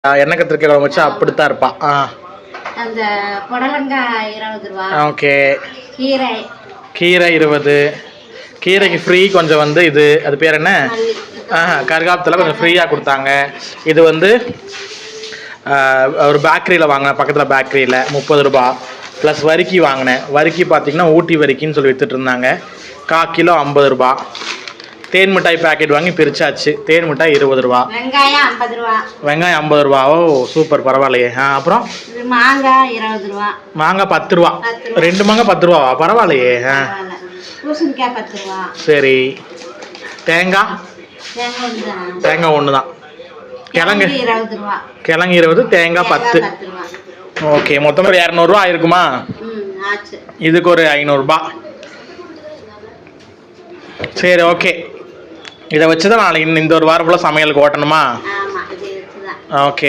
எண்ணெய் கத்திரிக்காய் குழம்பு வச்சா அப்படித்தான் இருப்பான். அந்த புடலங்காய் 20 ரூபா. ஓகே. கீரை 20. கீரைக்கு ஃப்ரீ கொஞ்சம் வந்து இது அது பேர் என்ன கருகாலத்தில் கொஞ்சம் ஃப்ரீயாக கொடுத்தாங்க. இது வந்து ஒரு பேக்கரியில் வாங்கினேன், பக்கத்தில் பேக்கரியில் 30 ரூபா ப்ளஸ் வரிக்கி வாங்கினேன். வரிக்கி பார்த்திங்கன்னா ஊட்டி வரிக்கின்னு சொல்லி விற்றுட்டு இருந்தாங்க. 1/4 கிலோ 50 ரூபா. தேன் மிட்டாய் பேக்கெட் வாங்கி பிரிச்சாச்சு. தேன் மிட்டாய் 20 ரூபா. வெங்காயம் 50 ரூபா. வெங்காயம் 50 ரூபா. ஓ சூப்பர், பரவாயில்லையே. அப்புறம் மாங்காய் 20 ரூபா. மாங்காய் 10 ரூபா. 2 மாங்காய் 10 ரூபாவா? பரவாயில்லையே. பூசணிக்காய் 10 ரூபா. சரி. தேங்காய் ஒன்று தான். கிழங்கு 20 ரூபா. கிழங்கு 20, தேங்காய் 10. ஓகே, மொத்தமாக 200 ரூபா ஆயிருக்குமா? இதுக்கு ஒரு 500 ரூபா. சரி, ஓகே. இதை வச்சு தான் நாளைக்கு இந்த ஒரு வாரம் ஃபுல்லாக சமையலுக்கு ஓட்டணுமா? ஓகே.